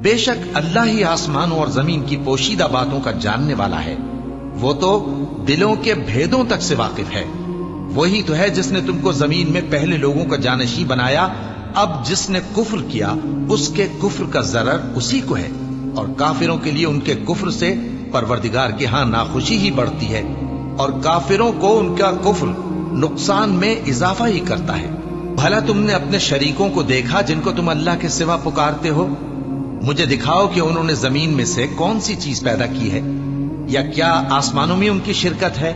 بے شک اللہ ہی آسمانوں اور زمین کی پوشیدہ باتوں کا جاننے والا ہے، وہ تو دلوں کے بھیدوں تک سے واقف ہے۔ وہی تو ہے جس نے تم کو زمین میں پہلے لوگوں کا جانشین بنایا، اب جس نے کفر کیا اس کے کفر کا ضرر اسی کو ہے، اور کافروں کے لیے ان کے کفر سے پروردگار کے ہاں ناخوشی ہی بڑھتی ہے، اور کافروں کو ان کا کفر نقصان میں اضافہ ہی کرتا ہے۔ بھلا تم نے اپنے شریکوں کو دیکھا جن کو تم اللہ کے سوا پکارتے ہو؟ مجھے دکھاؤ کہ انہوں نے زمین میں سے کون سی چیز پیدا کی ہے، یا کیا آسمانوں میں ان کی شرکت ہے،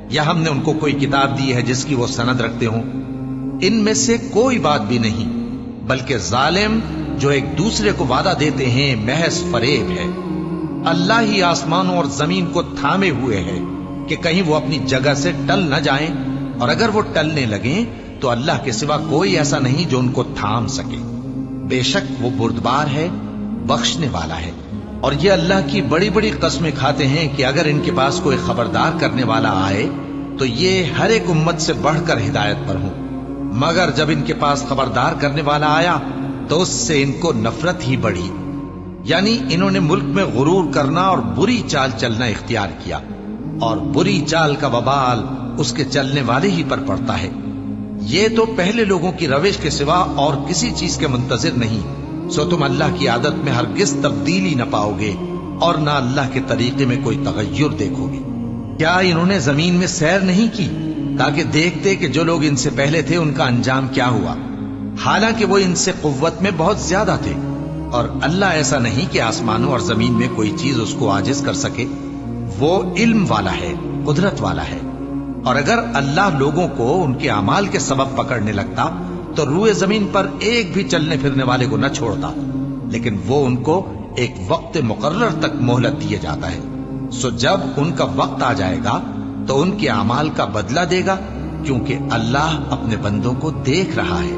یا ہم نے ان کو کوئی کتاب دی ہے جس کی وہ سند رکھتے ہوں؟ ان میں سے کوئی بات بھی نہیں، بلکہ ظالم جو ایک دوسرے کو وعدہ دیتے ہیں محض فریب ہے۔ اللہ ہی آسمانوں اور زمین کو تھامے ہوئے ہے کہ کہیں وہ اپنی جگہ سے ٹل نہ جائیں، اور اگر وہ ٹلنے لگیں تو اللہ کے سوا کوئی ایسا نہیں جو ان کو تھام سکے۔ بے شک وہ بردبار ہے، بخشنے والا ہے۔ اور یہ اللہ کی بڑی بڑی قسمیں کھاتے ہیں کہ اگر ان کے پاس کوئی خبردار کرنے والا آئے تو یہ ہر ایک امت سے بڑھ کر ہدایت پر ہوں، مگر جب ان کے پاس خبردار کرنے والا آیا تو اس سے ان کو نفرت ہی بڑھی، یعنی انہوں نے ملک میں غرور کرنا اور بری چال چلنا اختیار کیا، اور بری چال کا وبال اس کے چلنے والے ہی پر پڑتا ہے۔ یہ تو پہلے لوگوں کی روش کے سوا اور کسی چیز کے منتظر نہیں، سو تم اللہ کی عادت میں ہرگز تبدیلی نہ پاؤ گے اور نہ اللہ کے طریقے میں کوئی تغیر دیکھو گے۔ کیا انہوں نے زمین میں سیر نہیں کی تاکہ دیکھتے کہ جو لوگ ان سے پہلے تھے ان کا انجام کیا ہوا، حالانکہ وہ ان سے قوت میں بہت زیادہ تھے؟ اور اللہ ایسا نہیں کہ آسمانوں اور زمین میں کوئی چیز اس کو عاجز کر سکے، وہ علم والا ہے، قدرت والا ہے۔ اور اگر اللہ لوگوں کو ان کے اعمال کے سبب پکڑنے لگتا تو روئے زمین پر ایک بھی چلنے پھرنے والے کو نہ چھوڑتا، لیکن وہ ان کو ایک وقت مقرر تک مہلت دیے جاتا ہے، سو جب ان کا وقت آ جائے گا تو ان کے اعمال کا بدلہ دے گا، کیونکہ اللہ اپنے بندوں کو دیکھ رہا ہے۔